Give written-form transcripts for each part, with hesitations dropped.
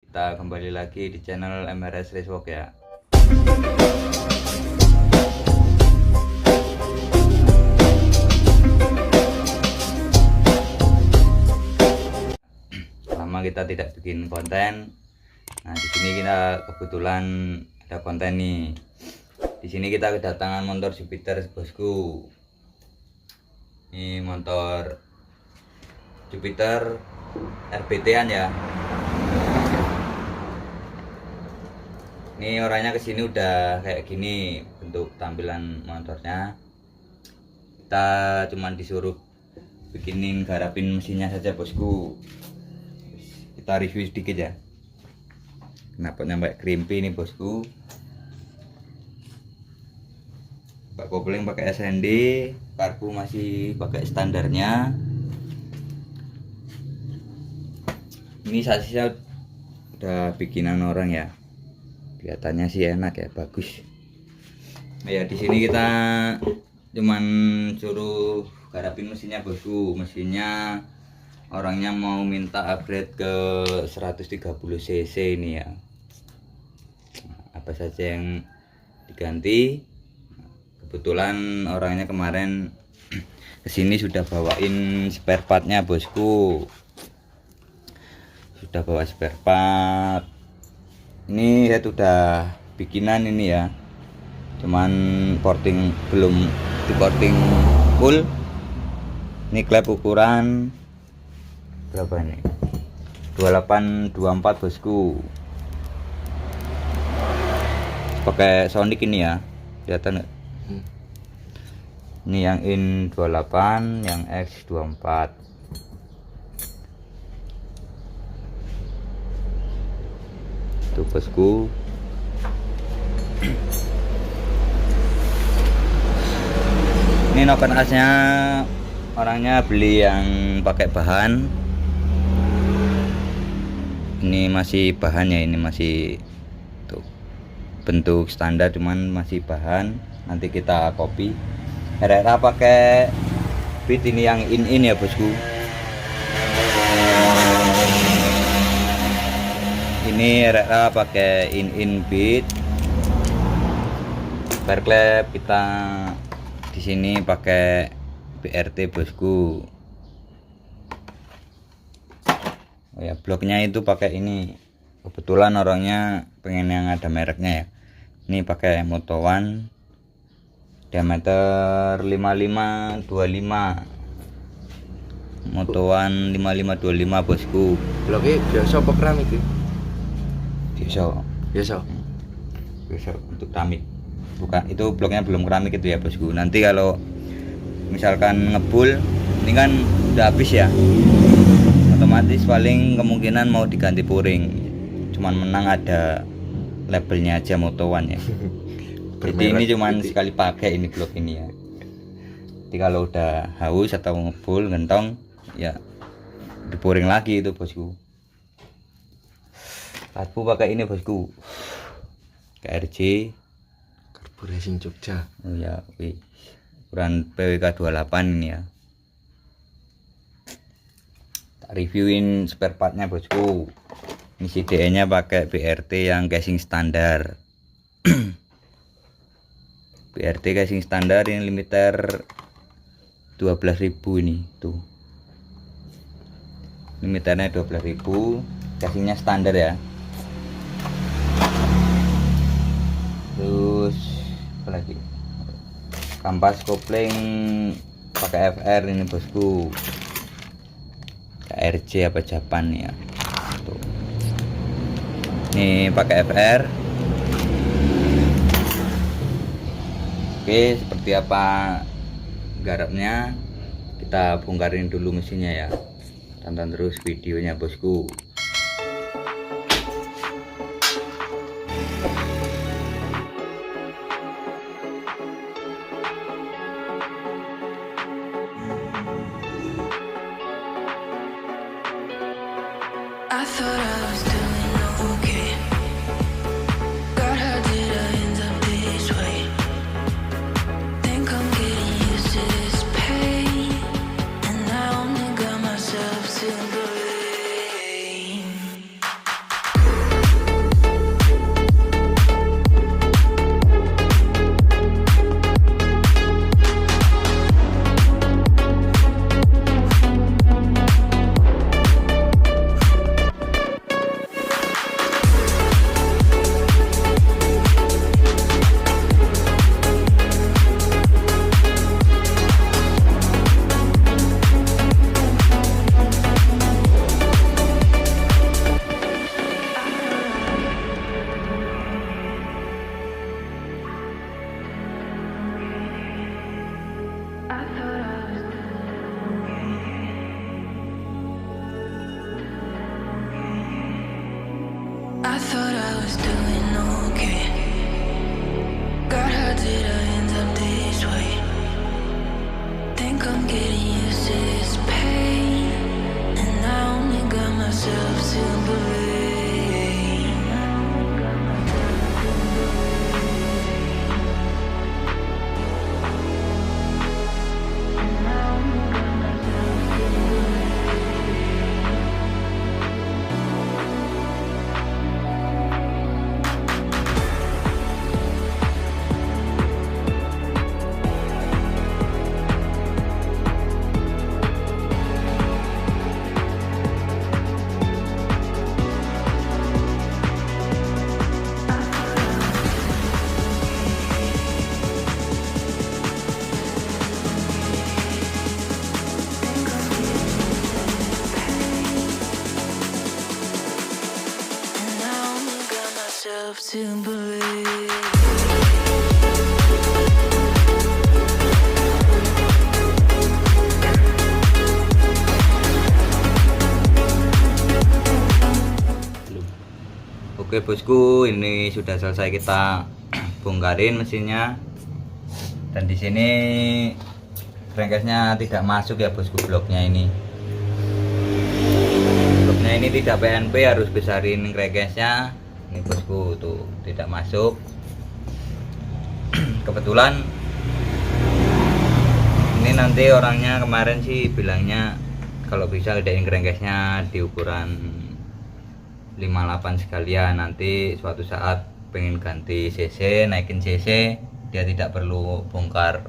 Kita kembali lagi di channel MRS Racewalk ya. Lama kita tidak bikin konten. Nah, di sini kita kebetulan ada konten nih. Di sini kita kedatangan motor Jupiter bosku. Ini motor Jupiter RBT-an ya. Ini orangnya kesini udah kayak gini bentuk tampilan motornya. Kita cuman disuruh bikinin garapin mesinnya saja bosku. Kita review sedikit ya. Kenapa nyampe krimpi nih bosku. Bak kopling pakai SND, karbu masih pakai standarnya. Ini sasisnya udah bikinan orang ya. Kelihatannya sih enak ya, bagus. Nah, ya di sini kita cuman suruh garapin mesinnya bosku. Mesinnya orangnya mau minta upgrade ke 130 cc ini ya. Apa saja yang diganti. Kebetulan orangnya kemarin kesini sudah bawain spare partnya bosku. Sudah bawa spare part. Ini saya udah bikinan ini ya, cuman porting belum di porting full. Ini klep ukuran berapa ini, 2824 bosku. Pakai Sonic ini ya, kelihatan nggak? Ini yang in 28, yang X 24. Tuh bosku. Ini noken asnya orangnya beli yang pakai bahan. Ini masih bahannya, ini masih tuh bentuk standar cuman masih bahan. Nanti kita copy. RRA pakai bit ini yang in ya bosku. Ini RRA pakai in bit. Bar klep kita di sini pakai BRT bosku. Oh ya, bloknya itu pakai ini. Kebetulan orangnya pengen yang ada mereknya ya. Ini pakai Moto One diameter 5525. Moto One 5525 bosku. Bloknya biasa apa keramik ya? Biasa untuk keramik. Bukan, itu bloknya belum keramik itu ya bosku. Nanti kalau misalkan ngebul ini kan udah habis ya, otomatis paling kemungkinan mau diganti puring. Cuman menang ada labelnya aja Moto One ya. Jadi ini cuman sekali pakai ini blok ini ya. Jadi kalau udah haus atau ngebul gentong ya dipuring lagi itu bosku. Karbu pakai ini bosku, KRJ Karbu Racing Jogja. oh ya, ukuran PWK 28 ini ya. Tak reviewin spare partnya bosku. Ini CDE nya pakai BRT yang casing standar. BRT casing standar ini limiter 12.000 ini tuh. Limiternya 12.000, casingnya standar ya. Terus apa lagi, kampas kopling pakai FR ini bosku, KRJ apa Japan ya tuh. Ini pakai FR. Oke, seperti apa garapnya kita bongkarin dulu mesinnya ya. Tonton terus videonya bosku. I thought I was doing okay. God, how did I end up this way? Think I'm getting used to this pain, and I only got myself to blame. I thought I was doing okay. God, how did I end up this way? Think I'm getting used to this pain, and I only got myself to blame. And I only got myself to believe. Belum. Oke bosku, ini sudah selesai kita bongkarin mesinnya. Dan di sini crankcase-nya tidak masuk ya bosku, bloknya ini. Bloknya ini tidak PNP, harus besarin crankcase-nya. Ini bosku tuh tidak masuk. Kebetulan ini nanti orangnya kemarin sih bilangnya kalau bisa gedein crankcase-nya di ukuran 58 sekalian, nanti suatu saat pengen ganti CC, naikin CC, dia tidak perlu bongkar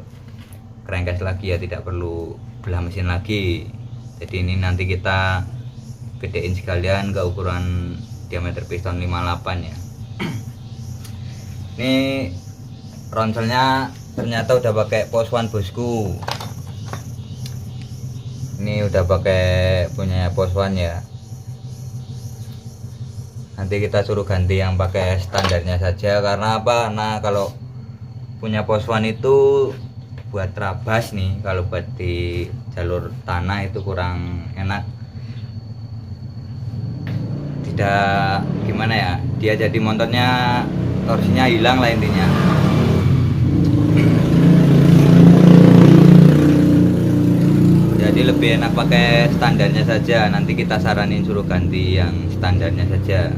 crankcase lagi ya, tidak perlu belah mesin lagi. Jadi ini nanti kita gedein sekalian ke ukuran diameter piston 58 ya. Ini ronselnya ternyata udah pakai pos one bosku. Ini udah pakai punya pos one ya. Nanti kita suruh ganti yang pakai standarnya saja. Karena apa? Nah, kalau punya pos one itu buat trabas nih, kalau buat di jalur tanah itu kurang enak. Tidak gimana ya? Dia jadi motornya torsinya hilang lah intinya. Jadi lebih enak pakai standarnya saja. Nanti kita saranin suruh ganti yang standarnya saja.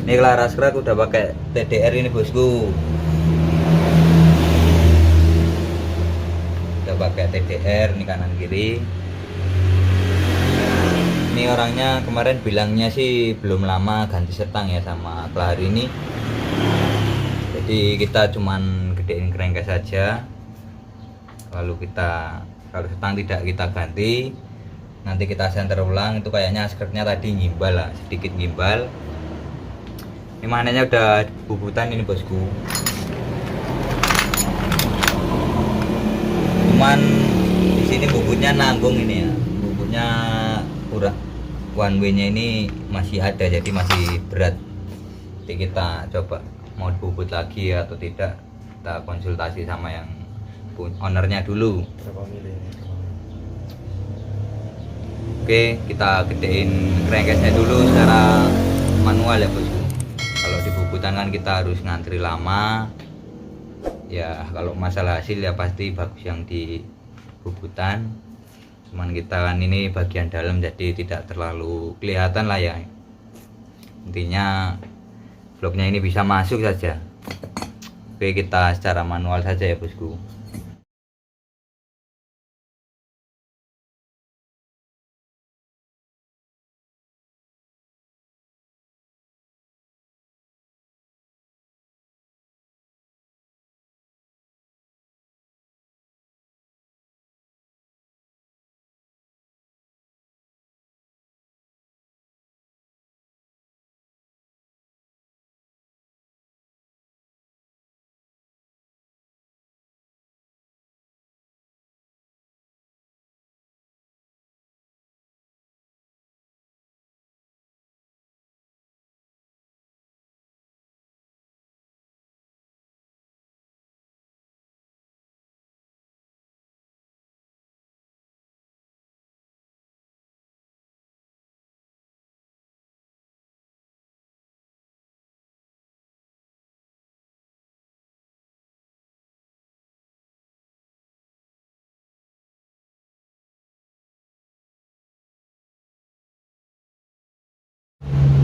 Ini Laras Crack udah pakai TDR ini bosku. Udah pakai TDR nih kanan kiri. Ini orangnya kemarin bilangnya sih belum lama ganti setang ya sama Klahar ini. Jadi kita cuman gedein crankcase saja. Lalu kita kalau setang tidak kita ganti, nanti kita senter ulang. Itu kayaknya skirtnya tadi gimbal lah, sedikit gimbal. Ini mananya udah bubutan ini bosku. Cuman di sini bubutnya nanggung ini ya, bubutnya kurang, one way nya ini masih ada, jadi masih berat. Jadi kita coba mau bubut lagi atau tidak, kita konsultasi sama yang ownernya dulu. Berapa mili ini? Oke, kita gedein crankcase-nya dulu secara manual ya bosku. Kalau di bubutan kan kita harus ngantri lama. Ya kalau masalah hasil ya pasti bagus yang di bubutan. Cuman kita kan ini bagian dalam jadi tidak terlalu kelihatan lah ya. Intinya bloknya ini bisa masuk saja. Oke, kita secara manual saja ya bosku.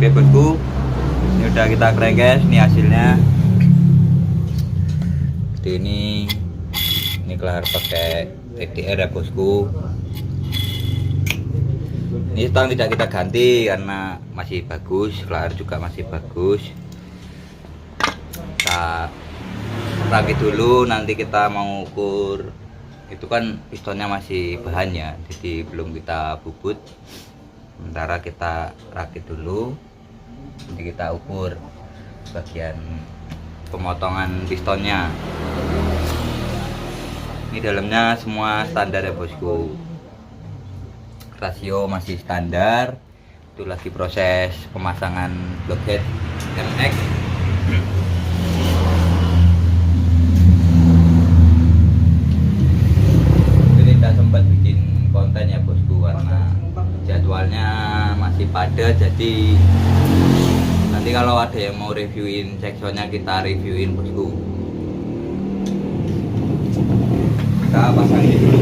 Oke bosku, ini udah kita krengkes, ini hasilnya. Jadi ini kelar pakai TDR ya bosku. Ini stang tidak kita ganti karena masih bagus, kelar juga masih bagus. Kita rakit dulu, nanti kita mau ukur. Itu kan pistonnya masih bahan ya, jadi belum kita bubut. Sementara kita rakit dulu, nanti kita ukur bagian pemotongan pistonnya. Ini dalamnya semua standar ya bosku, rasio masih standar. Itu lagi proses pemasangan blockhead MX. Ini tidak sempat bikin konten ya bosku karena jadwalnya masih padat, jadi nanti kalau ada yang mau reviewin seksonnya kita reviewin bosku. Kita pasang ini dulu.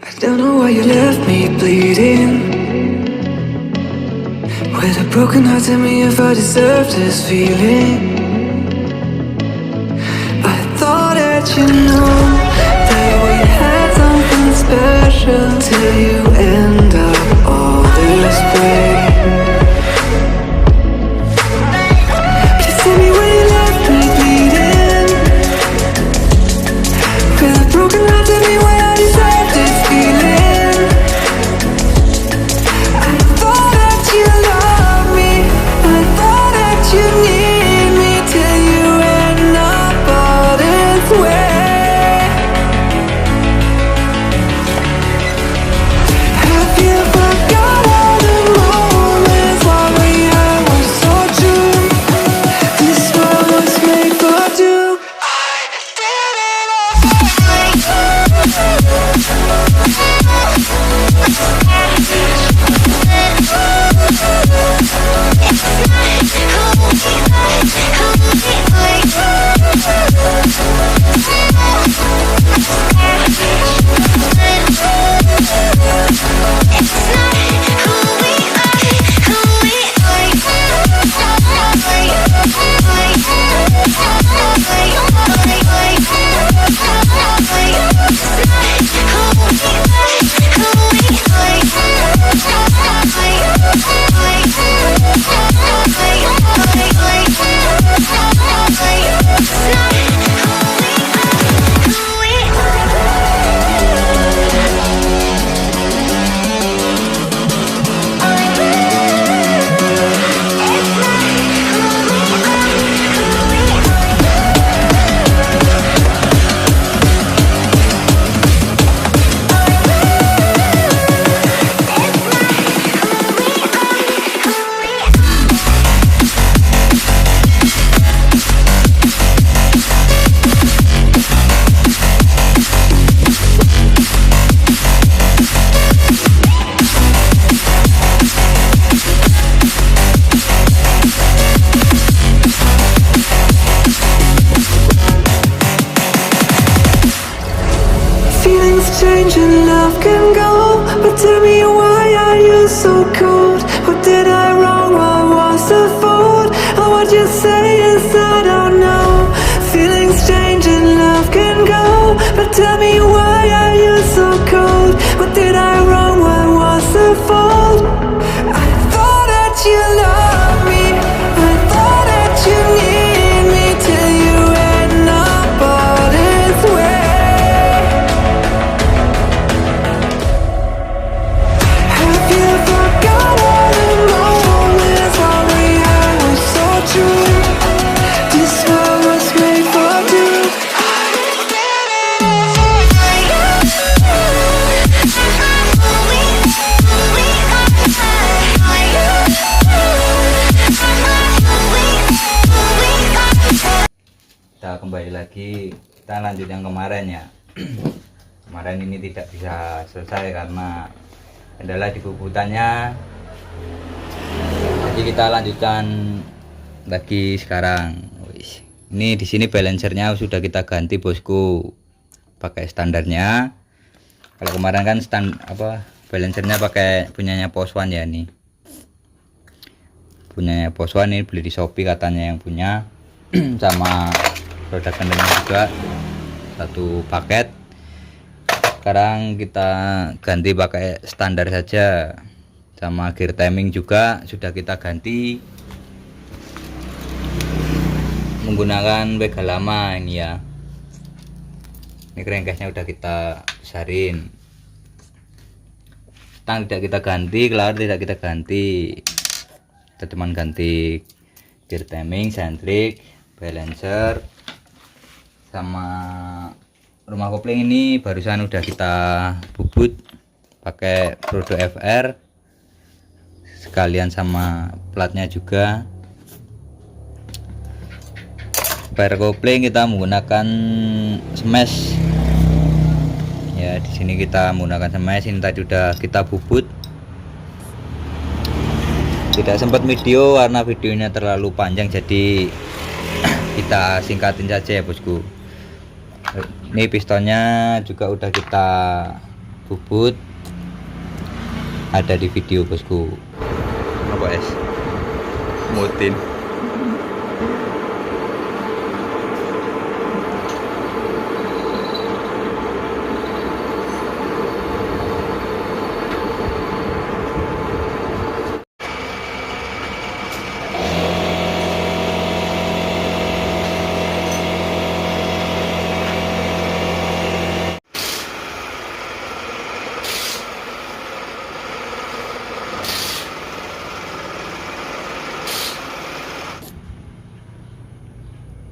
I don't know why you left me bleeding. With a broken heart, tell me if I deserve this feeling. I thought that you know that we had something special till you end up all this way. Please tell me why you left me bleeding. With a broken heart, tell me why I deserve this feeling. I thought that you loved me, I thought that you need me till you end up all this way. Have you forgot all the moments while we had were so true? This world was made for two. I did it Feelings change and love can go, but tell me why are you so cold? What did I wrong? What was the fault? Or what you say is I don't know. Feelings change and love can go, but tell me why are you so cold? What did I wrong? What was the fault? I thought that you loved me, I thought that you need me till you end up all this way. Have you forgot all the moments while we had were so true? This world was made for two. Kita kembali lagi, kita lanjut yang kemarin ya. Kemarin ini tidak bisa selesai karena kendala di bubutannya. Jadi kita lanjutkan lagi sekarang. Wis. Ini di sini balancernya sudah kita ganti bosku, pakai standarnya. Kalau kemarin kan balancernya pakai punyanya Poswan ya, nih punyanya Poswan, ini beli di Shopee katanya yang punya. Sama produk kendalinya juga satu paket. Sekarang kita ganti pakai standar saja, sama gear timing juga sudah kita ganti menggunakan Vega lama ini ya. Ini crankcase-nya udah kita besarin, stang tidak kita ganti, kelar tidak kita ganti, kita cuma ganti gear timing, sentrik, balancer, sama rumah kopling ini barusan udah kita bubut pakai Prodo FR sekalian sama platnya juga. Bar kopling kita menggunakan smash ya, di sini kita menggunakan smash. Ini tadi udah kita bubut, tidak sempat video karena videonya terlalu panjang, jadi kita singkatin saja ya bosku. Ini pistonnya juga udah kita bubut, ada di video bosku. Apa es? Mutin.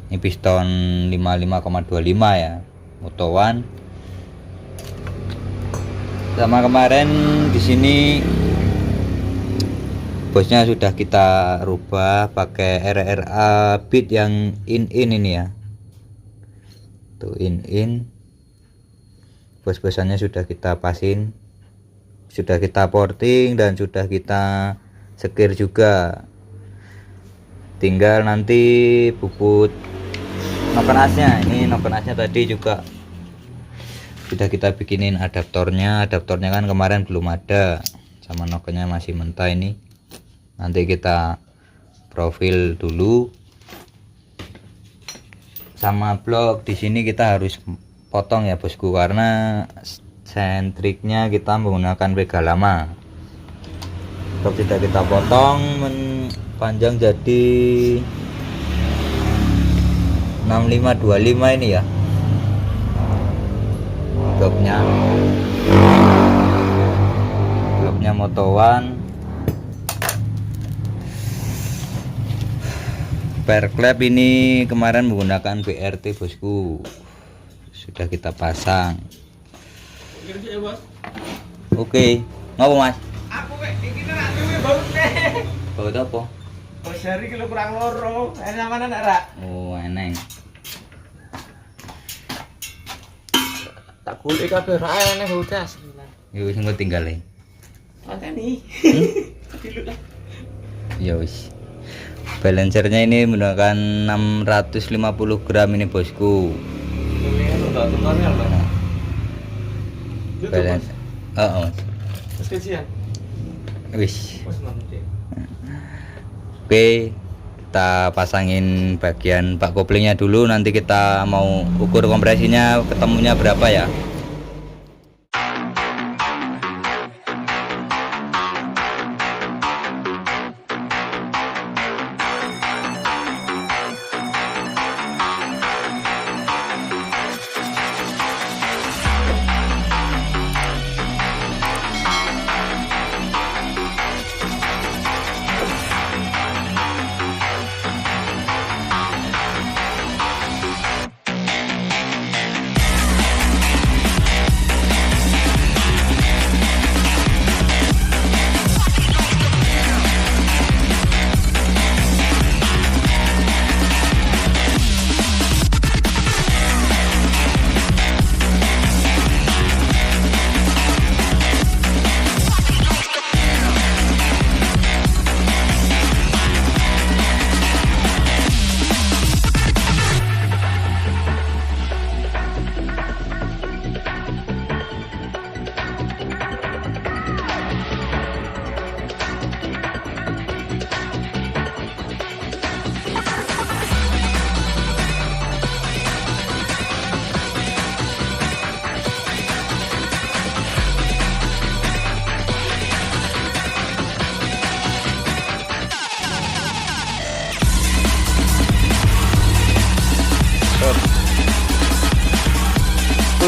Ini piston 55,25 ya, Moto1. Sama kemarin di sini bosnya sudah kita rubah pakai RRA beat yang in ini ya. Tuh in. Bos-bosannya sudah kita pasin, sudah kita porting dan sudah kita sekir juga. Tinggal nanti bubut noken asnya. Ini noken asnya tadi juga sudah kita bikinin adaptornya kan kemarin belum ada, sama nokennya masih mentah. Ini nanti kita profil dulu. Sama blok di sini kita harus potong ya bosku, karena sentriknya kita menggunakan Vega lama. Blok tidak kita potong, panjang jadi 6525 ini ya bloknya Moto1. Spare klep ini kemarin menggunakan BRT bosku, sudah kita pasang. Oke, ngapa mas? Aku iki nek bau teh. Bau apa? Bau seri kilo kurang loro. Enak mana ndak, Rak? Oh eneng. Tak kulik kabeh ra eneh udas. Ya wis engko tinggal e. Mateni. Dulu lah. Ya wis. Balancernya ini menggunakan 650 gram ini bosku. Balancer. Oh. Wis. Oke, kita pasangin bagian bak koplingnya dulu, nanti kita mau ukur kompresinya ketemunya berapa ya.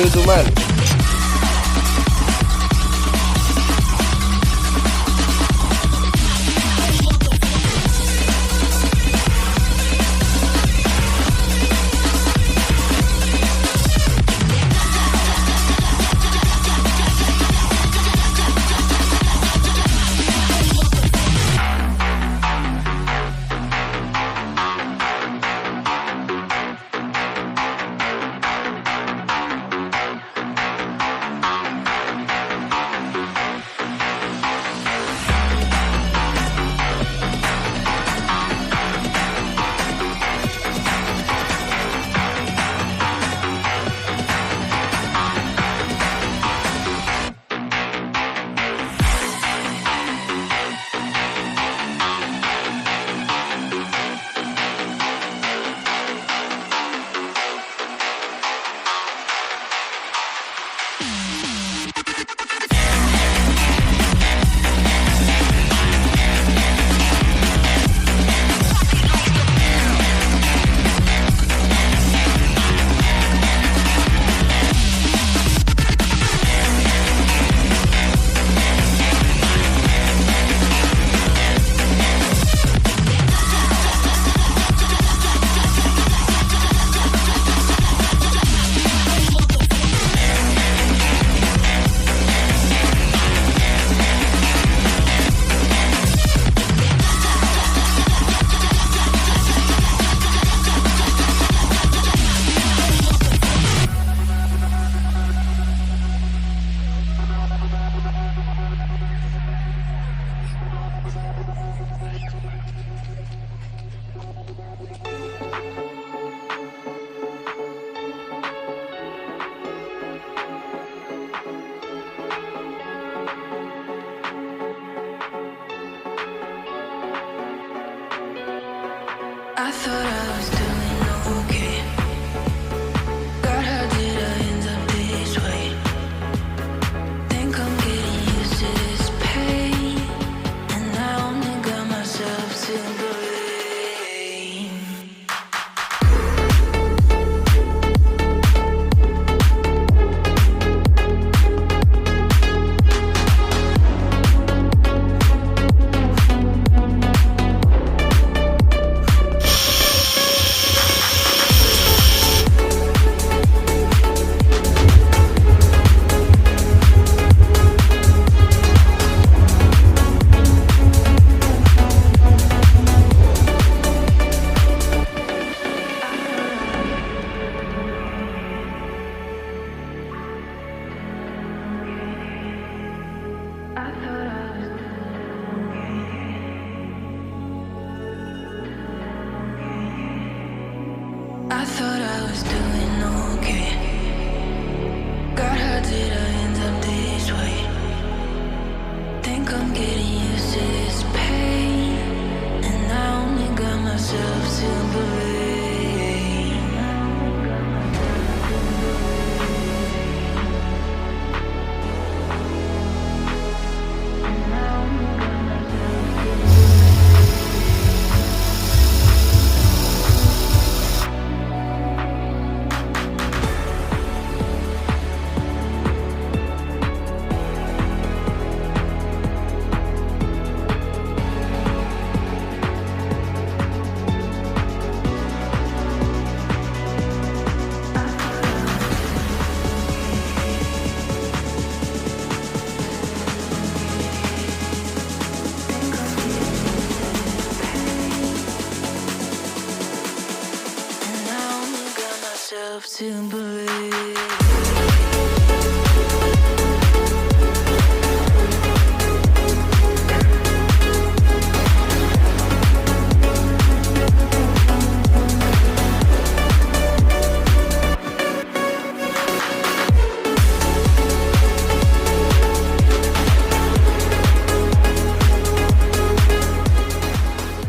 itu man. I thought I was doing okay. God, how did I end up this way? Think I'm getting used to this pain, and I only got myself to blame. I thought I was doing okay. God, how did I end up this way? Think I'm getting used to this pain, and I only got myself to blame. To believe.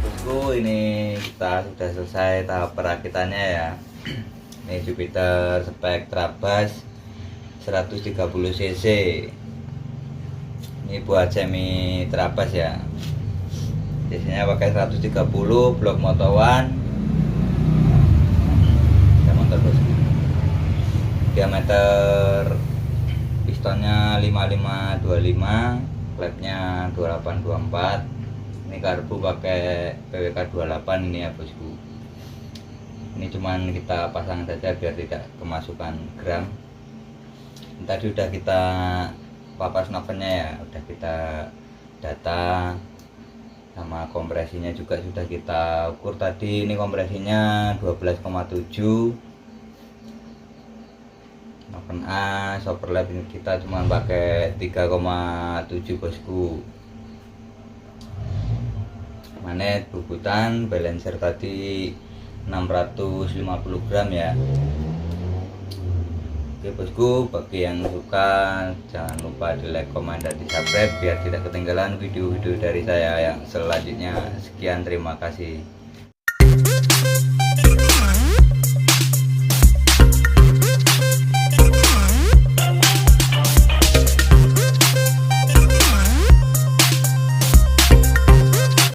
Bosku, ini kita sudah selesai tahap perakitannya ya. Ini Jupiter spek Trabas 130 cc. Ini buat semi Trabas ya. Biasanya pakai 130 blok motor one. Kita motor bosku. diameter pistonnya 5525, klepnya 2824. Ini karbu pakai PWK 28 ini ya bosku. Ini cuman kita pasang saja biar tidak kemasukan gram. Tadi udah kita papas nokennya ya, udah kita data, sama kompresinya juga sudah kita ukur tadi. Ini kompresinya 12,7. Noken A, overlap ini kita cuma pakai 3,7 bosku. Manet bubutan balancer tadi 650 gram ya. Oke bosku, bagi yang suka jangan lupa di like, komen, dan di subscribe biar tidak ketinggalan video-video dari saya yang selanjutnya. Sekian, terima kasih.